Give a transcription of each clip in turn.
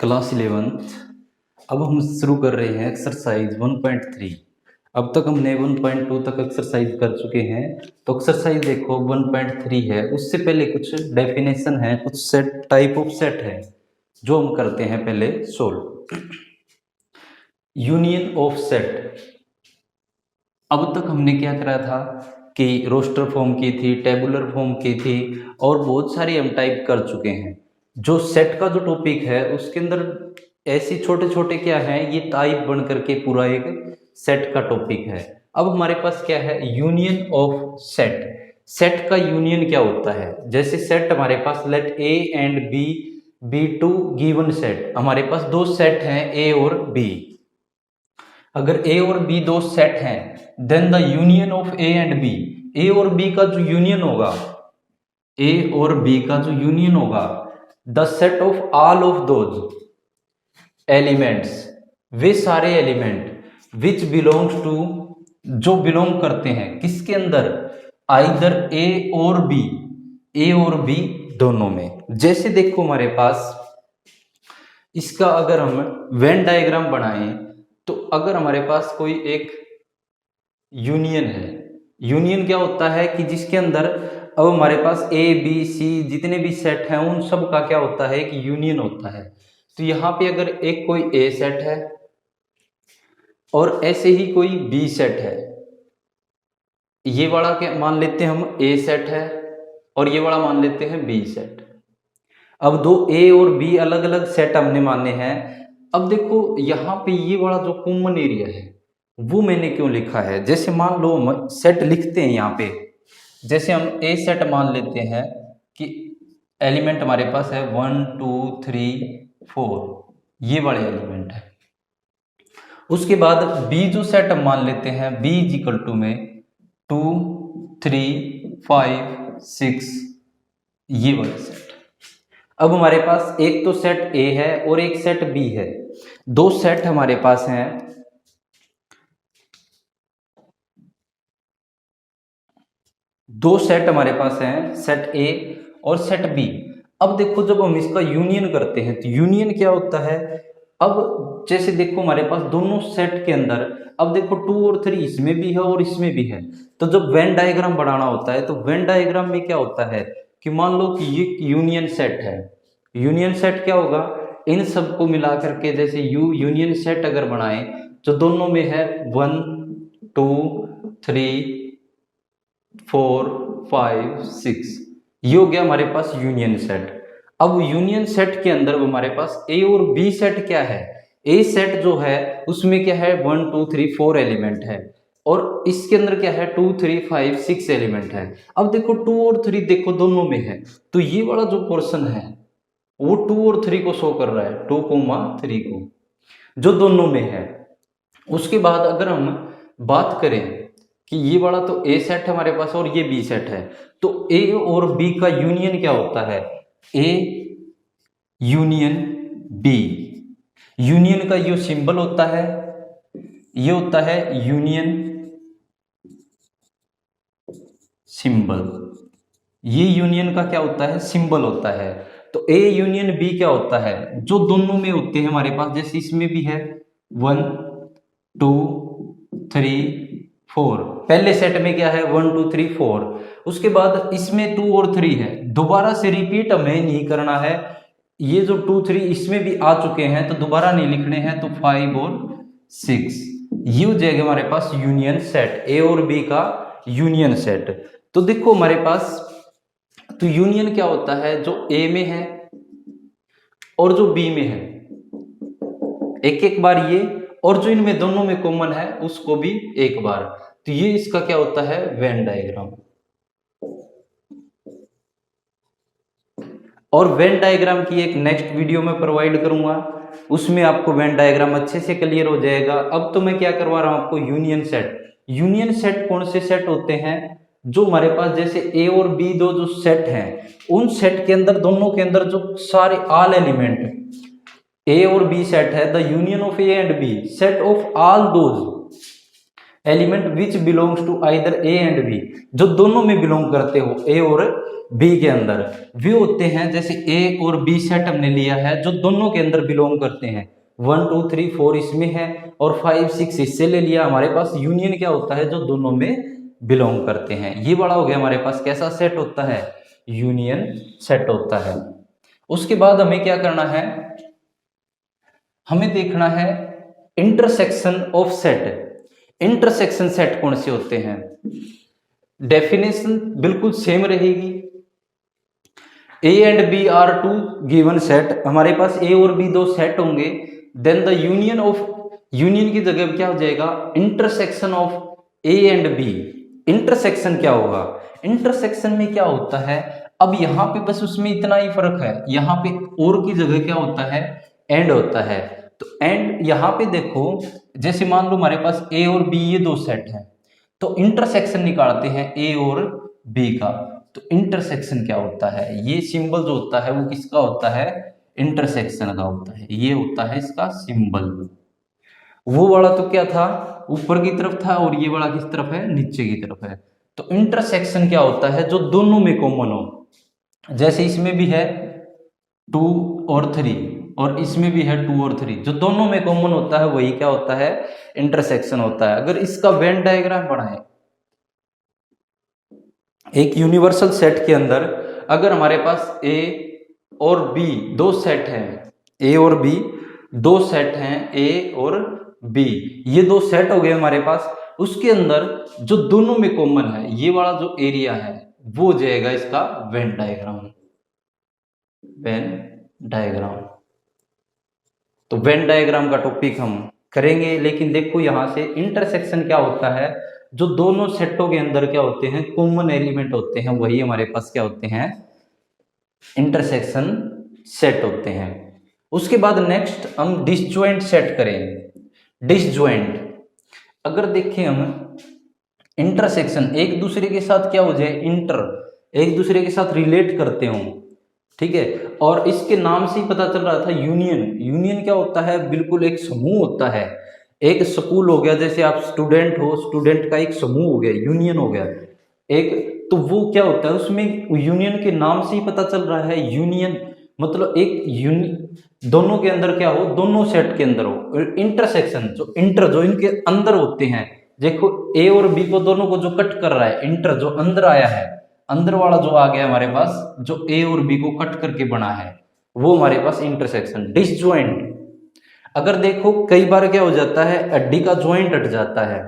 Class 11th। अब हम शुरू कर रहे हैं एक्सरसाइज 1.3। अब तक हमने 1.2 तक एक्सरसाइज कर चुके हैं। तो एक्सरसाइज देखो 1.3 है। उससे पहले कुछ डेफिनेशन है, कुछ सेट टाइप ऑफ सेट है जो हम करते हैं पहले सोल्व। Union of set. अब तक हमने क्या करा था कि रोस्टर फॉर्म की थी, टेबुलर फॉर्म की थी और बहुत सारी हम टाइप कर चुके हैं। जो सेट का जो टॉपिक है उसके अंदर ऐसे छोटे छोटे क्या है, ये टाइप बन करके पूरा एक सेट का टॉपिक है। अब हमारे पास क्या है, यूनियन ऑफ सेट। सेट का यूनियन क्या होता है? जैसे सेट हमारे पास let A and B be two given set. हमारे पास दो सेट हैं ए और बी। अगर ए और बी दो सेट हैं then the union of A and B, A और बी का जो यूनियन होगा, ए और बी का जो यूनियन होगा, the set of all of those elements, वे सारे एलिमेंट विच बिलोंग्स टू, जो बिलोंग करते हैं किसके अंदर, आइदर ए और बी, ए और बी दोनों में। जैसे देखो हमारे पास इसका अगर हम वेन डायग्राम बनाएं तो अगर हमारे पास कोई एक यूनियन है, यूनियन क्या होता है कि जिसके अंदर अब हमारे पास ए बी सी जितने भी सेट हैं उन सब का क्या होता है कि यूनियन होता है। तो यहाँ पे अगर एक कोई ए सेट है और ऐसे ही कोई बी सेट है, ये वाला क्या मान लेते हैं हम ए सेट है और ये वाला मान लेते हैं बी सेट। अब दो ए और बी अलग अलग सेट हमने माने हैं। अब देखो यहाँ पे ये वाला जो कॉमन एरिया है वो मैंने क्यों लिखा है। जैसे मान लो हम सेट लिखते हैं यहाँ पे, जैसे हम ए सेट मान लेते हैं कि एलिमेंट हमारे पास है 1 2 3 4, ये वाले एलिमेंट है। उसके बाद बी जो सेट हम मान लेते हैं बी इज इक्वल टू में 2 3 5 6, ये वाले सेट। अब हमारे पास एक तो सेट ए है और एक सेट बी है, दो सेट हमारे पास हैं। दो सेट हमारे पास हैं, सेट ए और सेट बी। अब देखो जब हम इसका यूनियन करते हैं तो यूनियन क्या होता है। अब जैसे देखो हमारे पास दोनों सेट के अंदर, अब देखो 2 और 3 इसमें भी है और इसमें भी है। तो जब वेन डायग्राम बनाना होता है तो वेन डायग्राम में क्या होता है कि मान लो कि ये यूनियन सेट है। यूनियन सेट क्या होगा, इन सबको मिला करके जैसे यूनियन सेट अगर बनाए जो दोनों में है 1 2 3 4 5 6, ये हो गया हमारे पास यूनियन सेट। अब यूनियन सेट के अंदर हमारे पास ए और बी सेट क्या है, ए सेट जो है उसमें क्या है 1 2 3 4 एलिमेंट है और इसके अंदर क्या है 2 3 5 6 एलिमेंट है। अब देखो 2 और 3 देखो दोनों में है, तो ये वाला जो पोर्शन है वो 2 और 3 को शो कर रहा है, 2 3 को, जो दोनों में है। उसके बाद अगर हम बात करें कि ये वाला तो ए सेट है हमारे पास और ये बी सेट है, तो ए और बी का यूनियन क्या होता है, ए यूनियन बी। यूनियन का जो सिंबल होता है ये होता है यूनियन सिंबल, ये यूनियन का क्या होता है, सिंबल होता है। तो ए यूनियन बी क्या होता है, जो दोनों में होते हैं हमारे पास, जैसे इसमें भी है 1 2 3 4, पहले सेट में क्या है 1 2 3 4, उसके बाद इसमें 2 और 3 है, दोबारा से रिपीट हमें नहीं करना है। ये जो 2 3 इसमें भी आ चुके हैं तो दोबारा नहीं लिखने हैं, तो 5 और 6, ये हो जाएगा हमारे पास यूनियन सेट, ए और बी का यूनियन सेट। तो देखो हमारे पास तो यूनियन क्या होता है, जो ए में है और जो बी में है, एक एक बार ये, और जो इनमें दोनों में कॉमन है उसको भी एक बार। तो ये इसका क्या होता है, वेन डायग्राम। और वेन डायग्राम की एक नेक्स्ट वीडियो में प्रोवाइड करूंगा, उसमें आपको वेन डायग्राम अच्छे से क्लियर हो जाएगा। अब तो मैं क्या करवा रहा हूं आपको, यूनियन सेट। यूनियन सेट कौन से सेट होते हैं, जो हमारे पास जैसे ए और बी दो जो सेट हैं उन सेट के अंदर, दोनों के अंदर जो सारे ऑल एलिमेंट, ए और बी सेट है, the union of A and B, set of all those element which belongs to either A and B, जो दोनों में बिलोंग करते हो, ए और बी के अंदर वे होते हैं, जैसे ए और बी सेट हमने लिया है जो दोनों के अंदर बिलोंग करते हैं, 1 2 3 4 इसमें है और 5 6 इससे ले लिया। हमारे पास यूनियन क्या होता है, जो दोनों में बिलोंग करते हैं। ये बड़ा हो गया हमारे पास कैसा सेट होता है, यूनियन सेट होता है। उसके बाद हमें क्या करना है, हमें देखना है intersection of set. Intersection set कौन से होते हैं, डेफिनेशन बिल्कुल सेम रहेगी। A and B are two given set, हमारे पास ए और बी दो सेट होंगे, then the union of, union की जगह क्या हो जाएगा, intersection of A and B. Intersection क्या होगा, इंटरसेक्शन में क्या होता है, अब यहां पे बस उसमें इतना ही फर्क है, यहां पे और की जगह क्या होता है, एंड होता है। तो एंड यहां पे देखो, जैसे मान लो हमारे पास ए और बी ये दो सेट है, तो इंटरसेक्शन निकालते हैं ए और बी का। तो इंटरसेक्शन क्या होता है, ये सिंबल जो होता है वो किसका होता है, इंटरसेक्शन का होता है। ये होता है इसका सिंबल। वो वाला तो क्या था, ऊपर की तरफ था, और ये वाला किस तरफ है, नीचे की तरफ है। तो इंटरसेक्शन क्या होता है, जो दोनों में कॉमन हो, जैसे इसमें भी है 2 और 3 और इसमें भी है 2 और 3, जो दोनों में कॉमन होता है वही क्या होता है, इंटरसेक्शन होता है। अगर इसका वेन डायग्राम बनाए, एक यूनिवर्सल सेट के अंदर अगर हमारे पास ए और बी दो सेट हैं, ए और बी दो सेट हैं, ए और बी ये दो सेट हो गए हमारे पास, उसके अंदर जो दोनों में कॉमन है ये वाला जो एरिया है वो हो जाएगा इसका वेन डायग्राम। वेन डायग्राम, तो वेन डायग्राम का टॉपिक हम करेंगे, लेकिन देखो यहां से इंटरसेक्शन क्या होता है, जो दोनों सेटों के अंदर क्या होते हैं, कॉमन एलिमेंट होते हैं, वही हमारे पास क्या होते हैं, इंटरसेक्शन सेट होते हैं। उसके बाद नेक्स्ट हम डिसजॉइंट सेट करेंगे। डिसजॉइंट, अगर देखें हम इंटरसेक्शन एक दूसरे के साथ क्या हो जाए, एक दूसरे के साथ रिलेट करते हो, ठीक है, और इसके नाम से ही पता चल रहा था यूनियन। यूनियन क्या होता है, बिल्कुल एक समूह होता है। एक स्कूल हो गया, जैसे आप स्टूडेंट हो, स्टूडेंट का एक समूह हो गया, यूनियन हो गया एक, तो वो क्या होता है, उसमें यूनियन के नाम से ही पता चल रहा है, यूनियन मतलब एक दोनों के अंदर क्या हो, दोनों सेट के अंदर हो। इंटरसेक्शन जो इनके अंदर होते हैं, देखो ए और बी को दोनों को जो कट कर रहा है, इंटर जो अंदर आया है, अंदर वाला जो आ गया हमारे पास, जो ए और बी को कट करके बना है, वो हमारे पास इंटरसेक्शन। डिसजॉइंट, अगर देखो कई बार क्या हो जाता है, हड्डी का ज्वाइंट हट जाता है।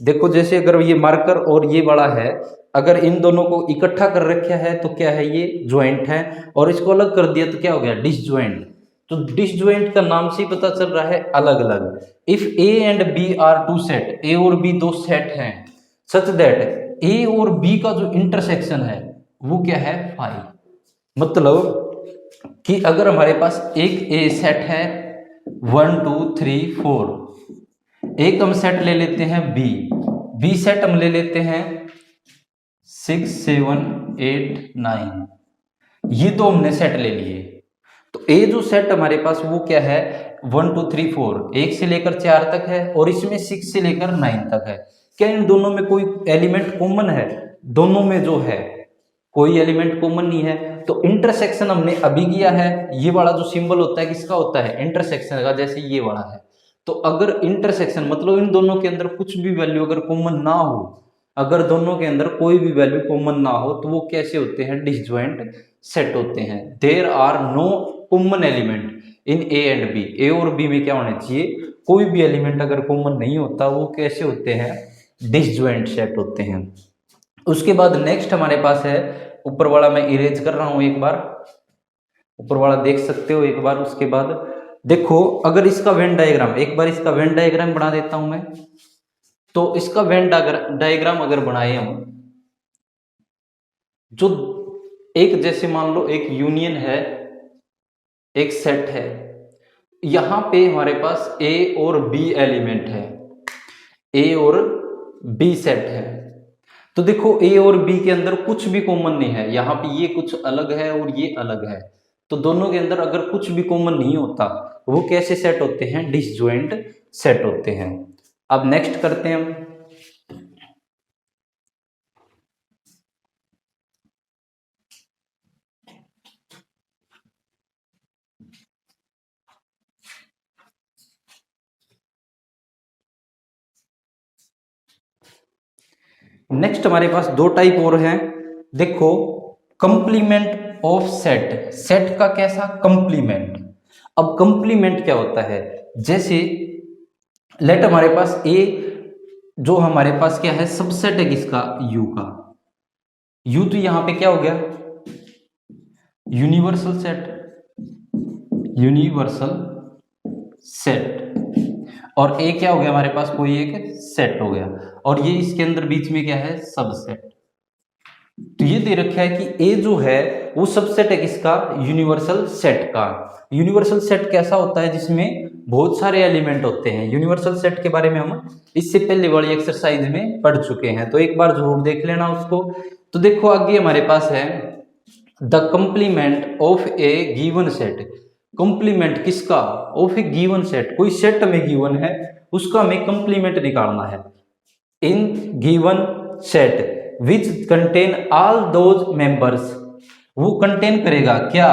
देखो जैसे अगर ये मार्कर और ये बड़ा है, अगर इन दोनों को इकट्ठा कर रखा है तो क्या है, ये ज्वाइंट है, और इसको अलग कर दिया तो क्या हो गया, डिसजॉइंट। तो डिसजॉइंट का नाम से ही पता चल रहा है अलग अलग। If A and B are two set, A और बी दो सेट हैं, सच दैट ए और बी का जो इंटरसेक्शन है वो क्या है, 5। मतलब कि अगर हमारे पास एक ए सेट है 1 2 3 4, एक हम सेट ले लेते हैं बी सेट हम ले लेते हैं 6 7 8 9, ये तो हमने सेट ले लिए। तो ए जो सेट हमारे पास वो क्या है, 1 2 3 4, 1 से लेकर 4 तक है, और इसमें 6 से लेकर 9 तक है। क्या इन दोनों में कोई एलिमेंट कॉमन है, दोनों में जो है कोई एलिमेंट कॉमन नहीं है। तो इंटरसेक्शन हमने अभी किया है, ये वाला जो सिंबल होता है किसका होता है, इंटरसेक्शन का, जैसे ये वाला है। तो अगर इंटरसेक्शन मतलब इन दोनों के अंदर कुछ भी वैल्यू अगर कॉमन ना हो, अगर दोनों के अंदर कोई भी वैल्यू कॉमन ना हो, तो वो कैसे होते हैं, डिसजॉइंट सेट होते हैं। There are no common element in A and B, A और बी में क्या होना चाहिए, कोई भी एलिमेंट अगर कॉमन नहीं होता, वो कैसे होते हैं, डिसजॉइंट सेट होते हैं। उसके बाद नेक्स्ट हमारे पास है, ऊपर वाला मैं इरेज कर रहा हूं एक बार, ऊपर वाला देख सकते हो एक बार। उसके बाद देखो अगर इसका वेन डायग्राम, एक बार इसका वेन डायग्राम बना देता हूं मैं। तो इसका वेन डायग्राम अगर बनाए हम, जो एक जैसे मान लो एक यूनियन है, एक सेट है, यहां पे हमारे पास ए और बी एलिमेंट है, ए और बी सेट है। तो देखो ए और बी के अंदर कुछ भी कॉमन नहीं है, यहाँ पे ये कुछ अलग है और ये अलग है, तो दोनों के अंदर अगर कुछ भी कॉमन नहीं होता, वो कैसे सेट होते हैं, डिसजॉइंट सेट होते हैं। अब नेक्स्ट करते हैं हम, नेक्स्ट हमारे पास दो टाइप और हैं। देखो, कंप्लीमेंट ऑफ सेट, सेट का कैसा कंप्लीमेंट। अब कंप्लीमेंट क्या होता है, जैसे लेट हमारे पास ए, जो हमारे पास क्या है सबसेट है किसका, यू का। यू तो यहां पे क्या हो गया, यूनिवर्सल सेट, यूनिवर्सल सेट, और ए क्या हो गया हमारे पास, कोई एक सेट हो गया, और ये इसके अंदर बीच में क्या है, सबसेट। तो ये दे रखा है कि ए जो है वो सबसेट है किसका, यूनिवर्सल सेट का। यूनिवर्सल सेट कैसा होता है, जिसमें बहुत सारे एलिमेंट होते हैं। यूनिवर्सल सेट के बारे में हम इससे पहले वाली एक्सरसाइज में पढ़ चुके हैं, तो एक बार जरूर देख लेना उसको। तो देखो आगे हमारे पास है the complement of A given set. Complement किसका, ऑफ ए गिवन सेट, कोई सेट में गिवन है उसका हमें कंप्लीमेंट निकालना है। In given set which contain all those members, वो कंटेन करेगा क्या,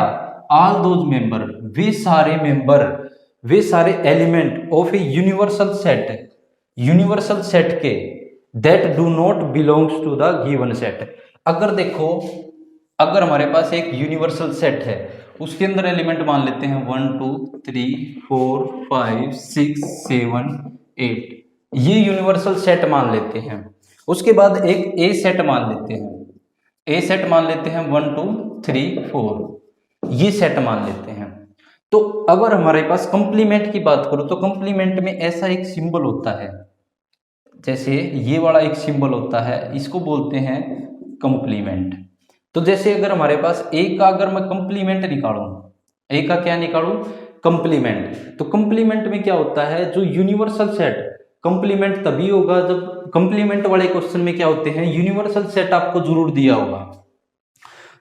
ऑल दोज मेंबर, वे सारे मेंबर, वे सारे element of a universal set, universal set के, that do not belongs to the given set. अगर देखो, अगर हमारे पास एक यूनिवर्सल सेट है, उसके अंदर एलिमेंट मान लेते हैं 1 2 3 4 5 6 7 8, ये यूनिवर्सल सेट मान लेते हैं। उसके बाद एक ए सेट मान लेते हैं, ए सेट मान लेते हैं 1 2 3 4, ये सेट मान लेते हैं। तो अगर हमारे पास कंप्लीमेंट की बात करूं तो कंप्लीमेंट में ऐसा एक सिंबल होता है, जैसे ये वाला एक सिंबल होता है, इसको बोलते हैं कंप्लीमेंट। तो जैसे अगर हमारे पास ए का अगर मैं कंप्लीमेंट निकालूं, ए का क्या निकालूं, कंप्लीमेंट, तो कंप्लीमेंट में क्या होता है, जो यूनिवर्सल सेट, कंप्लीमेंट तभी होगा जब कंप्लीमेंट वाले क्वेश्चन में क्या होते हैं, यूनिवर्सल सेट आपको जरूर दिया होगा।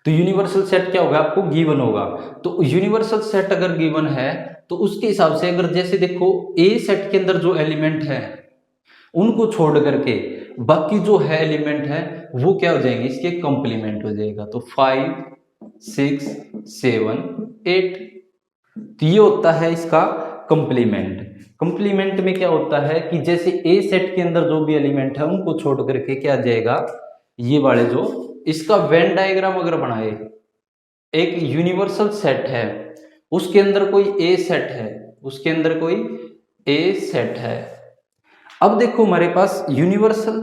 तो यूनिवर्सल सेट क्या होगा, आपको गिवन होगा। तो यूनिवर्सल सेट अगर गिवन है तो उसके हिसाब से अगर जैसे देखो ए सेट के अंदर जो एलिमेंट है उनको छोड़ करके बाकी जो है एलिमेंट है वो क्या हो जाएंगे, इसके कंप्लीमेंट हो जाएगा। तो 5 6 7 8, तो ये होता है इसका कंप्लीमेंट। कंप्लीमेंट में क्या होता है कि जैसे ए सेट के अंदर जो भी एलिमेंट है उनको छोड़ करके क्या आ जाएगा, ये वाले जो, इसका वेन डायग्राम अगर बनाए, एक यूनिवर्सल सेट है उसके अंदर कोई ए सेट है, उसके अंदर कोई ए सेट है। अब देखो हमारे पास यूनिवर्सल,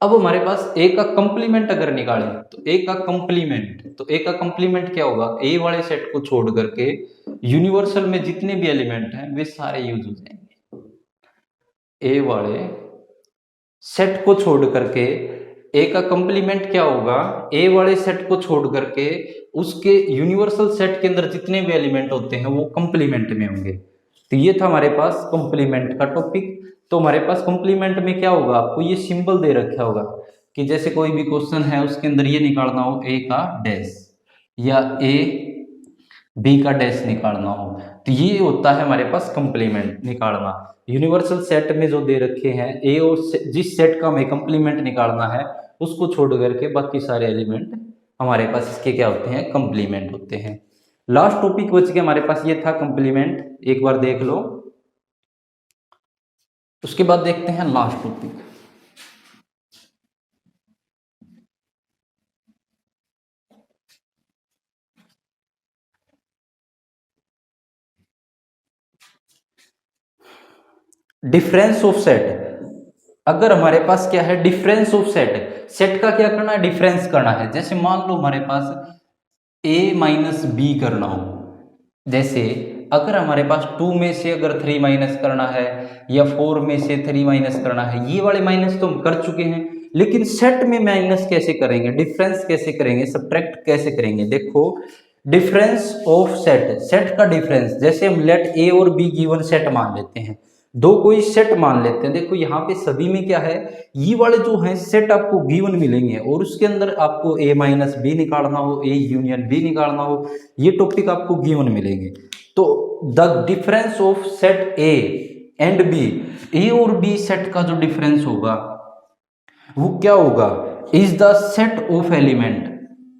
अब हमारे पास ए का कंप्लीमेंट अगर निकालें तो ए का कंप्लीमेंट, तो ए का कंप्लीमेंट क्या होगा, ए वाले सेट को छोड़ करके यूनिवर्सल में जितने भी एलिमेंट हैं वे सारे यूज हो जाएंगे। ए वाले सेट को छोड़ करके ए का कंप्लीमेंट क्या होगा, ए वाले सेट को छोड़ करके उसके यूनिवर्सल सेट के अंदर जितने भी एलिमेंट होते हैं वो कंप्लीमेंट में होंगे। तो ये था हमारे पास कंप्लीमेंट का टॉपिक। तो हमारे पास कंप्लीमेंट में क्या होगा, आपको ये सिंबल दे रखा होगा कि जैसे कोई भी क्वेश्चन है उसके अंदर ये निकालना हो ए का डैश या ए बी का डैश निकालना हो, तो ये होता है हमारे पास कंप्लीमेंट निकालना। यूनिवर्सल सेट में जो दे रखे हैं ए और जिस सेट का हमें कंप्लीमेंट निकालना है उसको छोड़ करके बाकी सारे एलिमेंट हमारे पास इसके क्या होते हैं, कंप्लीमेंट होते हैं। लास्ट टॉपिक बच के हमारे पास ये था कंप्लीमेंट, एक बार देख लो। उसके बाद देखते हैं last topic. Difference of set. अगर हमारे पास क्या है, डिफरेंस ऑफ सेट, सेट का क्या करना है, डिफरेंस करना है। जैसे मान लो हमारे पास ए माइनस बी करना हो, जैसे अगर हमारे पास 2 में से अगर 3 माइनस करना है या 4 में से 3 माइनस करना है, ये वाले माइनस तो हम कर चुके हैं, लेकिन सेट में माइनस कैसे करेंगे, डिफरेंस कैसे करेंगे, सब्ट्रैक्ट कैसे करेंगे। देखो डिफरेंस ऑफ सेट, सेट का डिफरेंस, जैसे हम लेट ए और बी गिवन सेट मान लेते हैं, दो कोई सेट मान लेते हैं। देखो यहाँ पे सभी में क्या है, ये वाले जो है सेट आपको गिवन मिलेंगे और उसके अंदर आपको ए माइनस बी निकालना हो, ए यूनियन बी निकालना हो, ये टॉपिक आपको गिवन मिलेंगे। तो the difference of set A and B, A और बी सेट का जो डिफरेंस होगा वो क्या होगा, is the set of element,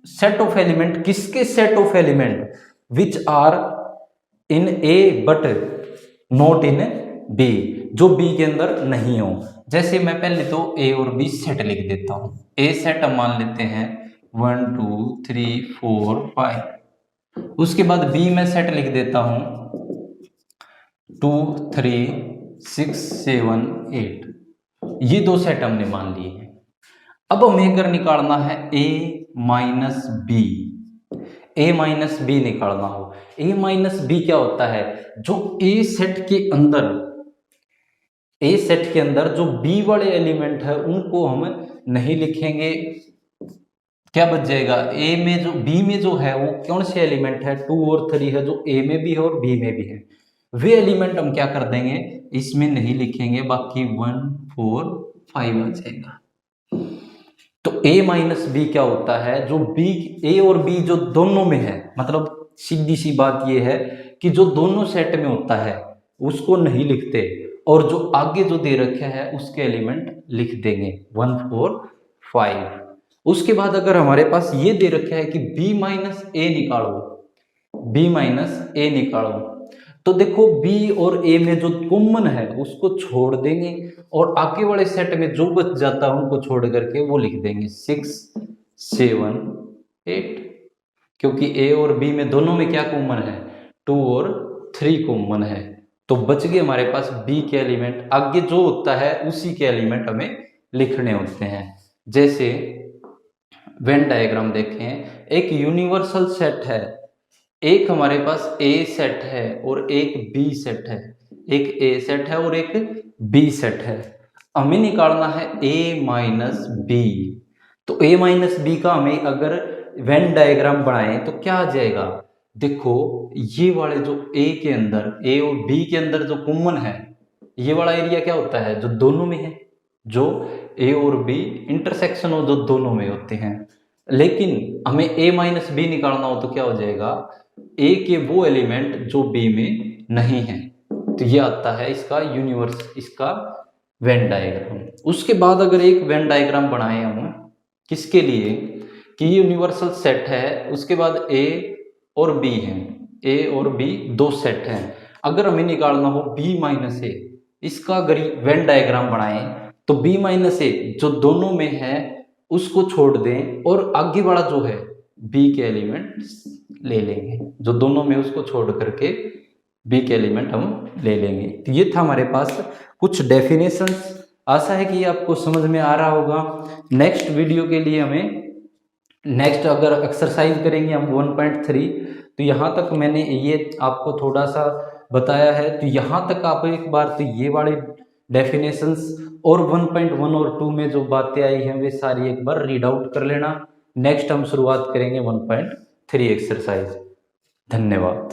set of element किसके, set of element which are in A but not in B, जो बी के अंदर नहीं हो। जैसे मैं पहले तो ए और बी सेट लिख देता हूं। ए सेट हम मान लेते हैं 1 2 3 4 5। उसके बाद बी में सेट लिख देता हूं 2 3 6 7 8। ये दो सेट हमने मान लिए हैं। अब हमें अगर निकालना है ए माइनस बी, ए माइनस बी निकालना हो, ए माइनस बी क्या होता है, जो ए सेट के अंदर, ए सेट के अंदर जो बी वाले एलिमेंट है उनको हम नहीं लिखेंगे। क्या बच जाएगा, ए में जो बी में जो है वो कौन से एलिमेंट है, 2 और 3 है, जो ए में भी है और बी में भी है, वे एलिमेंट हम क्या कर देंगे, इसमें नहीं लिखेंगे, बाकी 1 4 5 आ जाएगा। तो a माइनस बी क्या होता है, जो b, a और b जो दोनों में है, मतलब सीधी सी बात ये है कि जो दोनों सेट में होता है उसको नहीं लिखते, और जो आगे जो दे रखा है उसके एलिमेंट लिख देंगे 1 4 5। उसके बाद अगर हमारे पास ये दे रखा है कि b माइनस ए निकालो, b माइनस ए निकालो, तो देखो b और a में जो कॉमन है उसको छोड़ देंगे और आगे वाले सेट में जो बच जाता है उनको छोड़ करके वो लिख देंगे 6 7 8, क्योंकि a और b में दोनों में क्या कॉमन है, 2 और 3 कॉमन है। तो बच गए हमारे पास b के एलिमेंट, आगे जो होता है उसी के एलिमेंट हमें लिखने होते हैं। जैसे वेन डायग्राम देखें, एक यूनिवर्सल सेट है, एक हमारे पास ए सेट है और एक बी सेट है, एक ए सेट है और एक बी सेट है। हमें निकालना है ए माइनस बी। तो ए माइनस बी का हमें अगर वेन डायग्राम बनाएं तो क्या आ जाएगा, देखो ये वाले जो ए के अंदर, ए और बी के अंदर जो कॉमन है, ये वाला एरिया क्या होता है, जो दोनों में है, जो ए और बी इंटरसेक्शन हो जो दोनों में होते हैं। लेकिन हमें ए माइनस बी निकालना हो तो क्या हो जाएगा, ए के वो एलिमेंट जो बी में नहीं है। तो ये आता है इसका यूनिवर्स, इसका वेन डायग्राम। उसके बाद अगर एक वेन डायग्राम बनाए हम किसके लिए, कि यूनिवर्सल सेट है, उसके बाद ए और बी है, ए और बी दो सेट हैं, अगर हमें निकालना हो बी माइनस ए, इसका अगर वेन डायग्राम बनाए तो बी माइनस ए जो दोनों में है उसको छोड़ दें और आगे वाला जो है बी के एलिमेंट ले लेंगे, जो दोनों में उसको छोड़ करके बी के एलिमेंट हम ले लेंगे। तो ये था हमारे पास कुछ डेफिनेशंस। आशा है कि ये आपको समझ में आ रहा होगा। नेक्स्ट वीडियो के लिए हमें नेक्स्ट अगर एक्सरसाइज करेंगे हम 1.3, तो यहाँ तक मैंने ये आपको थोड़ा सा बताया है, तो यहाँ तक आप एक बार तो ये वाले डेफिनेशंस और 1.1 और 2 में जो बातें आई हैं वे सारी एक बार रीड आउट कर लेना। नेक्स्ट हम शुरुआत करेंगे 1.3 एक्सरसाइज। धन्यवाद।